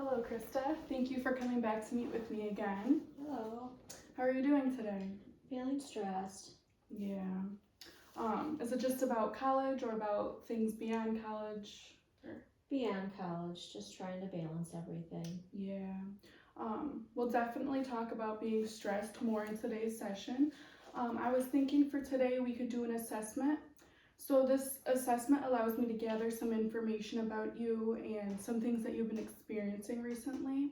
Hello, Krista. Thank you for coming back to meet with me again. Hello. How are you doing today? Feeling stressed. Yeah. Is it just about college or about things beyond college? Beyond college, just trying to balance everything. Yeah. We'll definitely talk about being stressed more in today's session. I was thinking for today we could do an assessment. So this assessment allows me to gather some information about you and some things that you've been experiencing recently.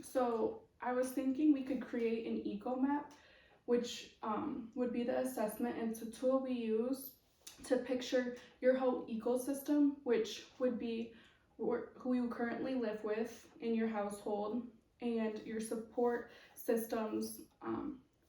So I was thinking we could create an Ecomap, which would be the assessment, and it's a tool we use to picture your whole ecosystem, which would be who you currently live with in your household and your support systems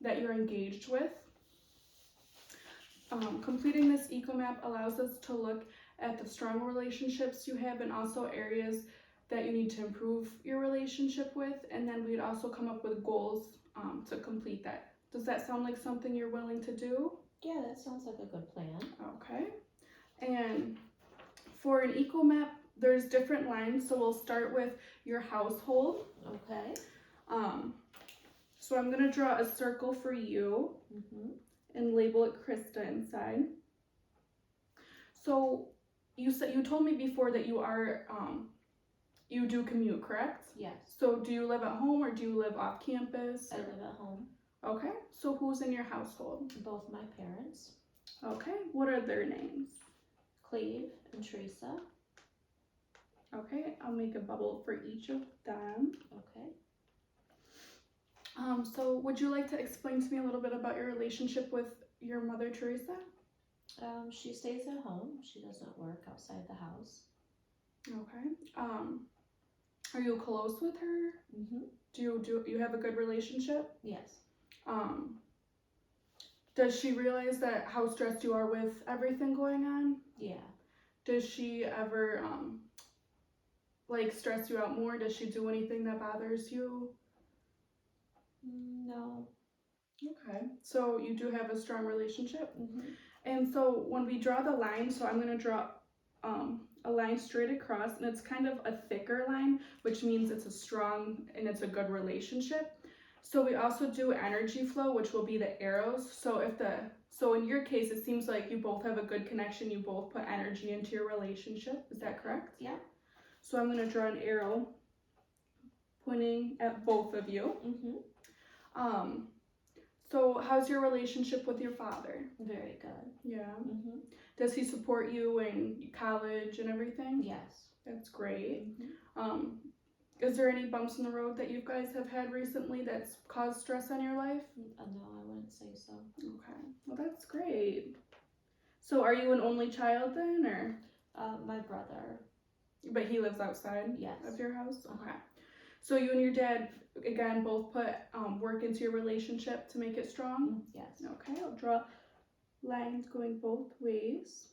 that you're engaged with. Completing this Ecomap allows us to look at the strong relationships you have and also areas that you need to improve your relationship with, and then we'd also come up with goals to complete that. Does that sound like something you're willing to do? Yeah, that sounds like a good plan. Okay. And for an Ecomap, there's different lines, so we'll start with your household. Okay. So I'm gonna draw a circle for you and label it Krista inside. So you told me before that you are you do commute, correct? Yes. So do you live at home or do you live off campus? I live at home. Okay. So who's in your household? Both my parents. Okay. What are their names? Cleve and Teresa. Okay. I'll make a bubble for each of them. Okay. So would you like to explain to me a little bit about your relationship with your mother, Teresa? She stays at home. She doesn't work outside the house. Okay. Are you close with her? Do you have a good relationship? Yes. Does she realize that how stressed you are with everything going on? Yeah. Does she ever like stress you out more? Does she do anything that bothers you? No. Okay. So you do have a strong relationship? And so when we draw the line, so I'm going to draw a line straight across, and it's kind of a thicker line, which means it's a strong and it's a good relationship. So we also do energy flow, which will be the arrows. So in your case, it seems like you both have a good connection. You both put energy into your relationship. Is that correct? Yeah. So I'm going to draw an arrow pointing at both of you. So how's your relationship with your father? Very good. Yeah. Does he support you in college and everything? Yes. That's great. Is there any bumps in the road that you guys have had recently that's caused stress on your life? No, I wouldn't say so. Okay. Well, that's great. So are you an only child then, or? My brother. But he lives outside Yes. of your house? Okay. So you and your dad, again, both put work into your relationship to make it strong? Yes. Okay, I'll draw lines going both ways.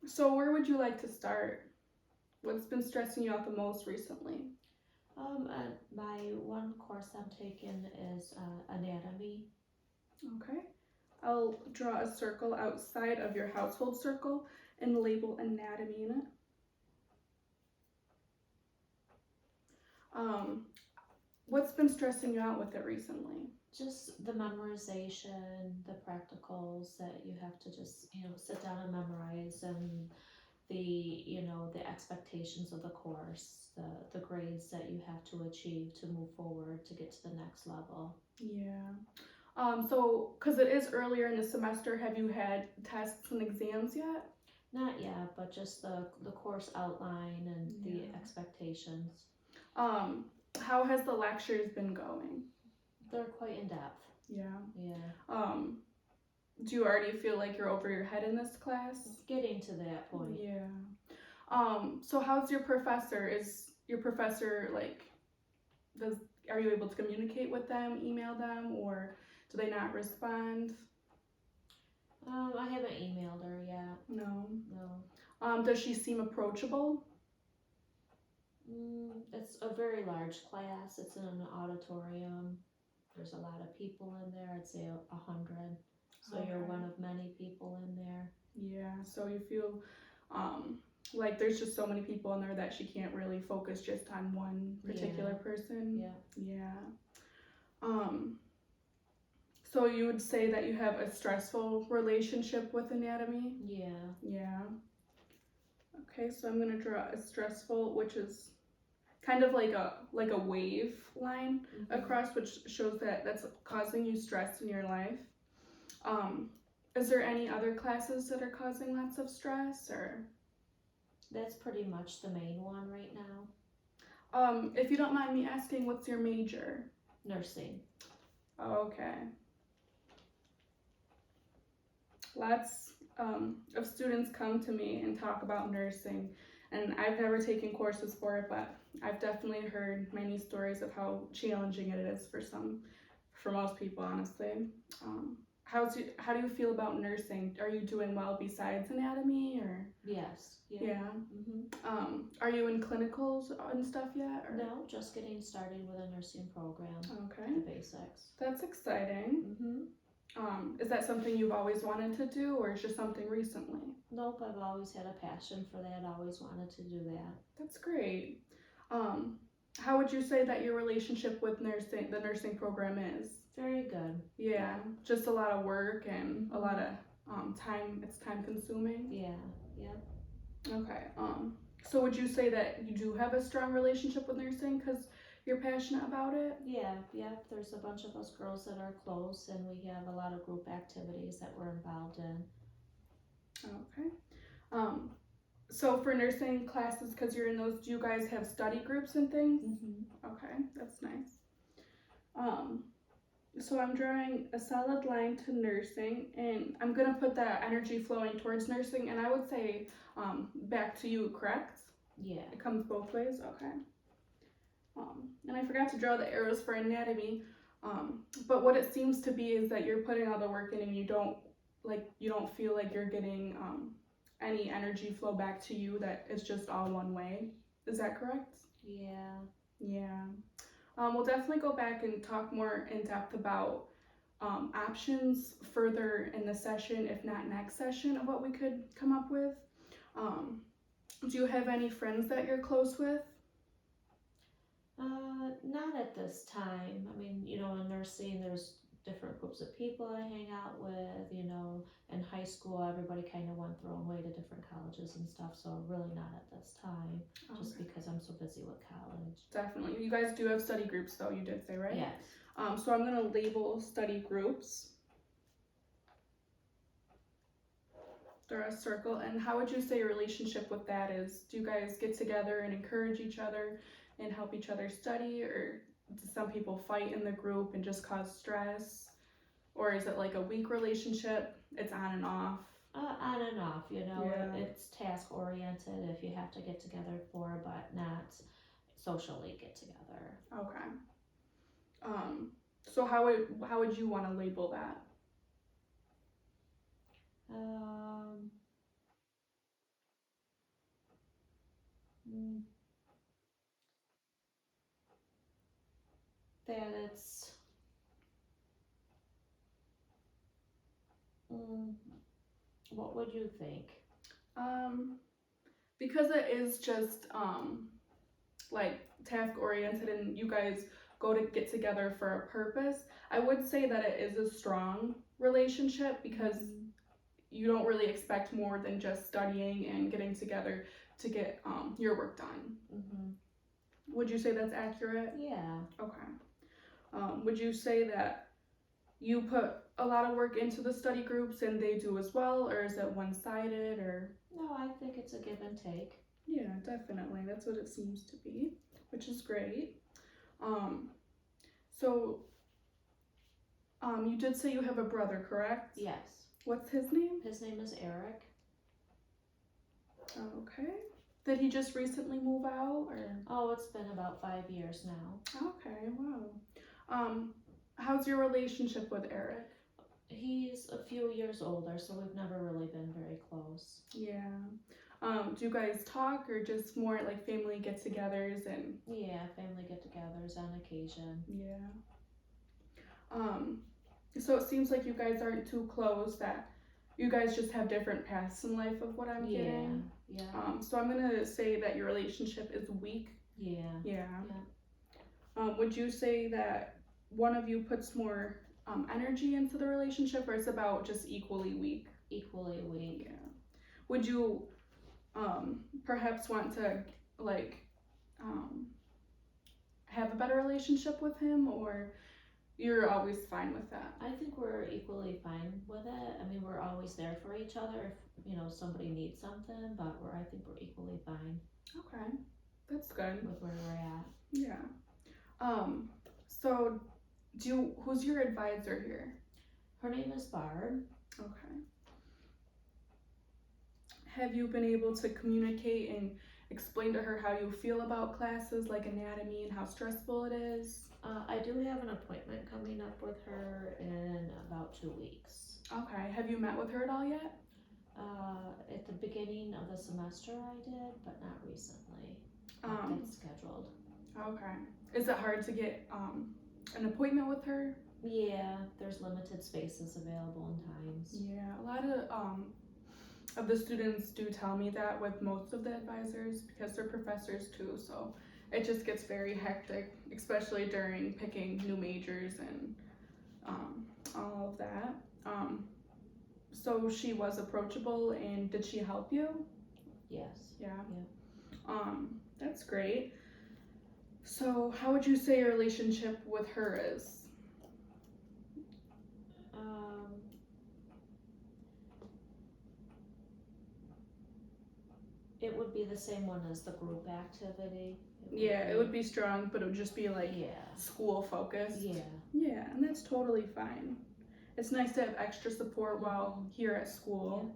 So where would you like to start? What's been stressing you out the most recently? My one course I'm taking is anatomy. Okay. I'll draw a circle outside of your household circle and label anatomy in it. What's been stressing you out with it recently? Just the memorization, the practicals that you have to just, sit down and memorize, and the expectations of the course, the grades that you have to achieve to move forward to get to the next level. Yeah. So, because it is earlier in the semester, have you had tests and exams yet? Not yet, but just the course outline and the expectations. How has the lectures been going? They're quite in depth. Yeah. Yeah. Do you already feel like you're over your head in this class? Getting to that point. Yeah. So how's your professor? Is your professor are you able to communicate with them, email them, or do they not respond? I haven't emailed her yet. No. No. Does she seem approachable? It's a very large class. It's in an auditorium. There's a lot of people in there. I'd say 100. So you're one of many people in there. Yeah. So you feel like there's just so many people in there that she can't really focus just on one particular person. Yeah. Um, so you would say that you have a stressful relationship with anatomy? Yeah. Okay, so I'm gonna draw a stressful, which is kind of like a wave line across, which shows that that's causing you stress in your life. Is there any other classes that are causing lots of stress, or? That's pretty much the main one right now. If you don't mind me asking, what's your major? Nursing. Okay. Lots of students come to me and talk about nursing, and I've never taken courses for it, but I've definitely heard many stories of how challenging it is for most people, honestly. How do you feel about nursing? Are you doing well besides anatomy, or? Yes. Yeah. Are you in clinicals and stuff yet? Or? No, just getting started with a nursing program. Okay. The basics. That's exciting. Is that something you've always wanted to do, or is just something recently? Nope, I've always had a passion for that. Always wanted to do that. That's great. How would you say that your relationship with the nursing program is? Very good. Yeah, just a lot of work and a lot of time. It's time consuming. Yeah. Okay. So would you say that you do have a strong relationship with nursing because you're passionate about it? Yeah. There's a bunch of us girls that are close, and we have a lot of group activities that we're involved in. Okay. So for nursing classes, because you're in those, do you guys have study groups and things? Okay, that's nice. So I'm drawing a solid line to nursing, and I'm gonna put that energy flowing towards nursing, and I would say back to you, correct? Yeah. It comes both ways, okay. And I forgot to draw the arrows for anatomy, but what it seems to be is that you're putting all the work in and you don't feel like you're getting any energy flow back to you, that it's just all one way. Is that correct? Yeah. We'll definitely go back and talk more in depth about options further in the session, if not next session, of what we could come up with. Do you have any friends that you're close with? Not at this time. I mean, in nursing, there's different groups of people I hang out with. In high school, everybody kind of went their own way to different colleges and stuff, so really not at this time, just because I'm so busy with college. Definitely. You guys do have study groups, though, you did say, right? Yes. So I'm going to label study groups. Draw a circle. And how would you say your relationship with that is? Do you guys get together and encourage each other and help each other study, or do some people fight in the group and just cause stress? Or is it like a weak relationship? It's on and off? On and off, Yeah. It's task oriented if you have to get together for, but not socially get together. Okay. So how would you want to label that? That it's what would you think? Because it is just like task oriented and you guys go to get together for a purpose, I would say that it is a strong relationship, because you don't really expect more than just studying and getting together to get your work done. Would you say that's accurate? Yeah. Okay. Would you say that you put a lot of work into the study groups and they do as well, or is it one-sided, or? No, I think it's a give and take. Yeah, definitely. That's what it seems to be, which is great. So you did say you have a brother, correct? Yes. What's his name? His name is Eric. Okay. Did he just recently move out, or? Oh, it's been about 5 years now. Okay, wow. How's your relationship with Eric? He's a few years older, so we've never really been very close. Yeah. Do you guys talk, or just more like family get-togethers and? Yeah, family get-togethers on occasion. Yeah. So it seems like you guys aren't too close, that you guys just have different paths in life of what I'm Yeah, getting. yeah, So I'm gonna say that your relationship is weak. yeah, Yeah. yeah. Would you say that one of you puts more energy into the relationship, or it's about just equally weak? Equally weak. Yeah. Would you perhaps want to like um, have a better relationship with him, or you're always fine with that? I think we're equally fine with it. I mean, we're always there for each other if, somebody needs something, but I think we're equally fine Okay, that's good. with where we're at. Yeah. Um. So, who's your advisor here? Her name is Barb. Okay. Have you been able to communicate and explain to her how you feel about classes like anatomy and how stressful it is? I do have an appointment coming up with her in about 2 weeks. Okay. Have you met with her at all yet? At the beginning of the semester I did, but not recently. That's scheduled. Okay. Is it hard to get an appointment with her? Yeah, there's limited spaces available and times. Yeah, a lot of the students do tell me that with most of the advisors because they're professors too, so it just gets very hectic, especially during picking new majors and all of that. So she was approachable, and did she help you? Yes. Yeah. Yeah. That's great. So how would you say your relationship with her is? It would be the same one as the group activity. It would be strong, but it would just be like Yeah. school focused. Yeah. Yeah, and that's totally fine. It's nice to have extra support while here at school.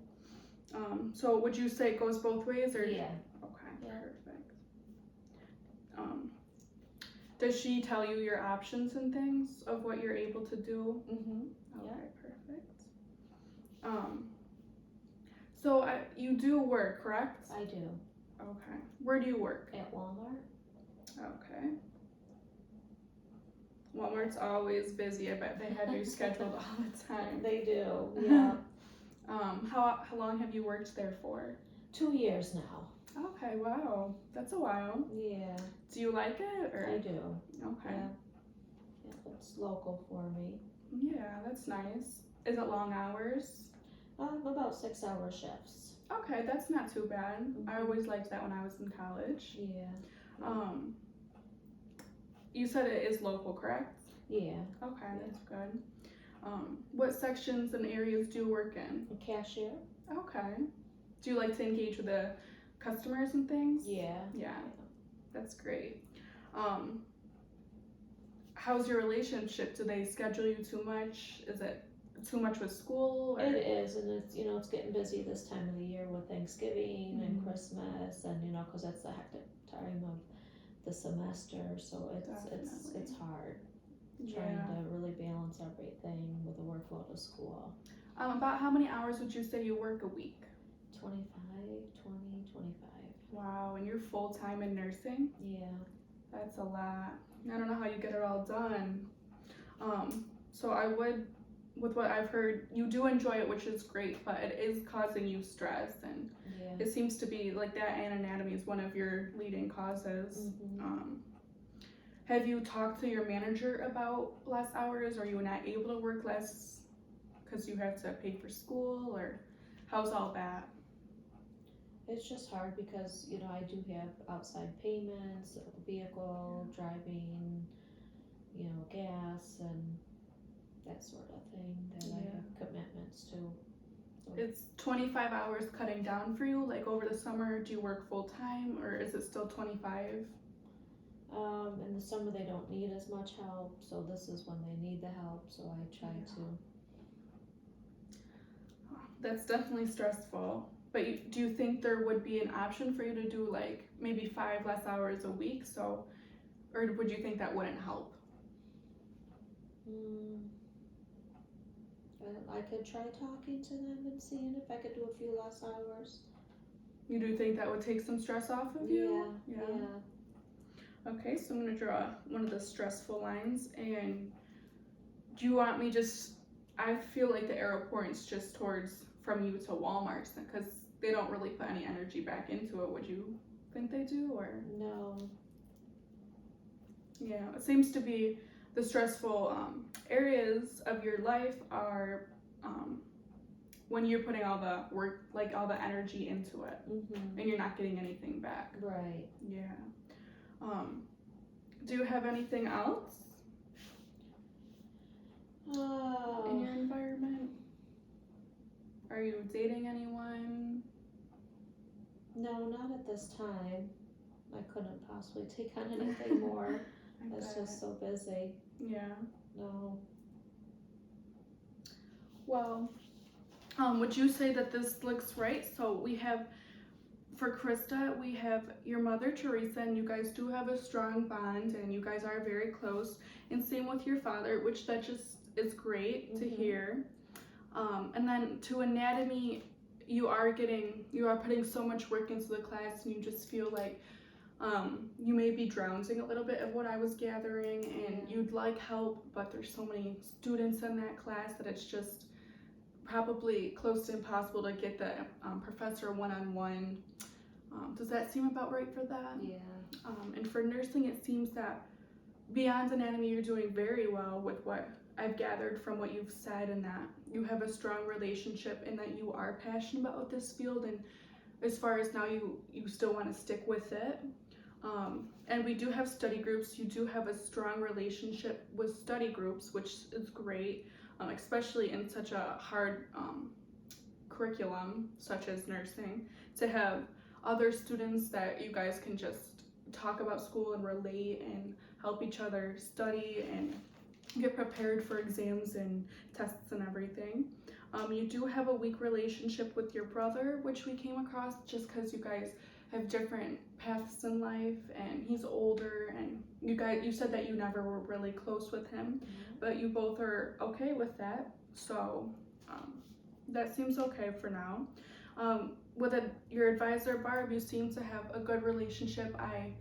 So would you say it goes both ways, or? Yeah. Okay, Yeah. perfect. Does she tell you your options and things of what you're able to do? Yeah. Okay, perfect. So you do work, correct? I do. Okay. Where do you work? At Walmart. Okay. Walmart's always busy. I bet they have you scheduled all the time. They do. Yeah. How long have you worked there for? 2 years now. Okay, wow, that's a while. Yeah. Do you like it, or? I do. Okay. Yeah, it's local for me. Yeah, that's nice. Is it long hours? About 6-hour shifts. Okay, that's not too bad. I always liked that when I was in college. Yeah. You said it is local, correct? Yeah. Okay, that's good. What sections and areas do you work in? A cashier. Okay. Do you like to engage with the customers and things? Yeah. Yeah, that's great. How's your relationship? Do they schedule you too much? Is it too much with school? Or? It is, and it's getting busy this time of the year with Thanksgiving and Christmas, and because that's the hectic time of the semester, so it's hard trying to really balance everything with the workload of school. About how many hours would you say you work a week? 25. Wow, and you're full-time in nursing? Yeah. That's a lot. I don't know how you get it all done. So I would, with what I've heard, you do enjoy it, which is great, but it is causing you stress, and it seems to be like that, and anatomy is one of your leading causes. Have you talked to your manager about less hours? Are you not able to work less because you have to pay for school, or how's all that? It's just hard because I do have outside payments, vehicle, driving, gas and that sort of thing that I have commitments to. So. Is 25 hours cutting down for you? Like over the summer, do you work full time, or is it still 25? In the summer they don't need as much help, so this is when they need the help, so I try to. That's definitely stressful. But do you think there would be an option for you to do like maybe 5 less hours a week? So, or would you think that wouldn't help? I could try talking to them and seeing if I could do a few less hours. You do think that would take some stress off of you? Yeah. Okay, so I'm gonna draw one of the stressful lines, and do you want me I feel like the arrow points just towards from you to Walmart because they don't really put any energy back into it. Would you think they do, or? No. Yeah, it seems to be the stressful areas of your life are when you're putting all the work, like all the energy into it, and you're not getting anything back. Right. Yeah. Do you have anything else in your environment? Are you dating anyone? No, not at this time. I couldn't possibly take on anything more. It's just so busy. Yeah. No. Well, would you say that this looks right? So we have, for Krista, we have your mother, Teresa, and you guys do have a strong bond, and you guys are very close. And same with your father, which that just is great to hear. And then to anatomy, you are putting so much work into the class, and you just feel like you may be drowning a little bit of what I was gathering, and you'd like help, but there's so many students in that class that it's just probably close to impossible to get the professor one-on-one. Does that seem about right for that? Yeah. And for nursing, it seems that beyond anatomy, you're doing very well with what I've gathered from what you've said, and that you have a strong relationship and that you are passionate about this field, and as far as now you still want to stick with it. And we do have study groups. You do have a strong relationship with study groups, which is great, especially in such a hard curriculum such as nursing, to have other students that you guys can just talk about school and relate and help each other study and get prepared for exams and tests and everything. You do have a weak relationship with your brother, which we came across just because you guys have different paths in life, and he's older, and you said that you never were really close with him, but you both are okay with that, so that seems okay for now. With your advisor, Barb, you seem to have a good relationship. I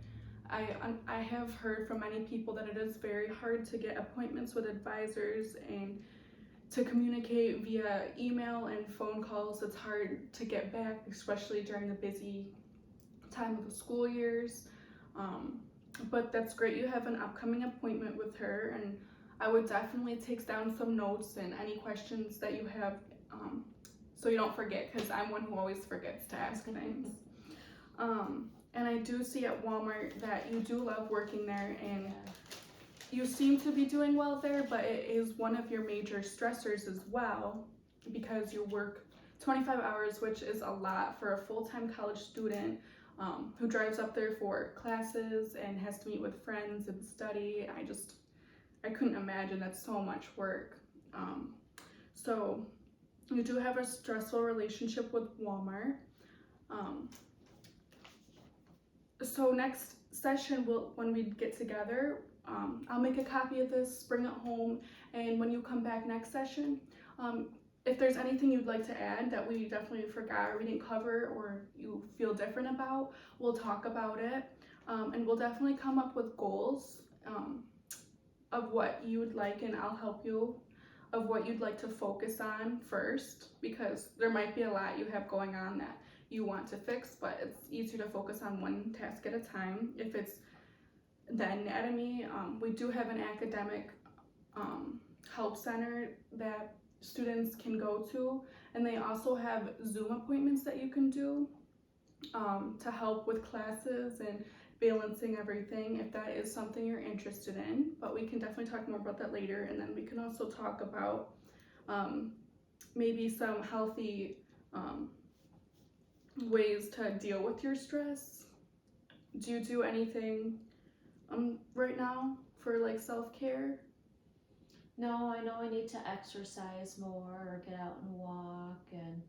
have heard from many people that it is very hard to get appointments with advisors and to communicate via email and phone calls. It's hard to get back, especially during the busy time of the school years. But that's great. You have an upcoming appointment with her, and I would definitely take down some notes and any questions that you have, so you don't forget, because I'm one who always forgets to ask things. And I do see at Walmart that you do love working there, and you seem to be doing well there, but it is one of your major stressors as well, because you work 25 hours, which is a lot for a full-time college student who drives up there for classes and has to meet with friends and study. I couldn't imagine. That's so much work. So you do have a stressful relationship with Walmart. So next session, when we get together, I'll make a copy of this, bring it home, and when you come back next session, if there's anything you'd like to add that we definitely forgot or we didn't cover or you feel different about, we'll talk about it, and we'll definitely come up with goals of what you would like, and I'll help you, of what you'd like to focus on first, because there might be a lot you have going on that you want to fix, but it's easier to focus on one task at a time. If it's the anatomy, we do have an academic help center that students can go to, and they also have Zoom appointments that you can do to help with classes and balancing everything, if that is something you're interested in. But we can definitely talk more about that later, and then we can also talk about maybe some healthy ways to deal with your stress. Do you do anything right now for like self-care? No, I know I need to exercise more or get out and walk, and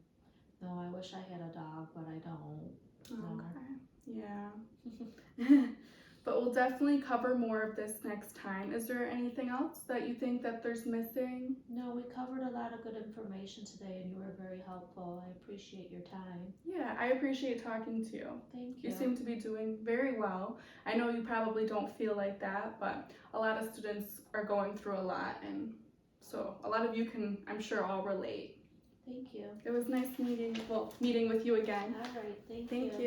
no, I wish I had a dog, but I don't. No. Okay. Yeah. But we'll definitely cover more of this next time. Is there anything else that you think that there's missing? No, we covered a lot of good information today, and you were very helpful. I appreciate your time. Yeah, I appreciate talking to you. Thank you. You seem to be doing very well. I know you probably don't feel like that, but a lot of students are going through a lot, and so a lot of you can, I'm sure, all relate. Thank you. It was nice meeting with you again. All right, thank Thank you. you.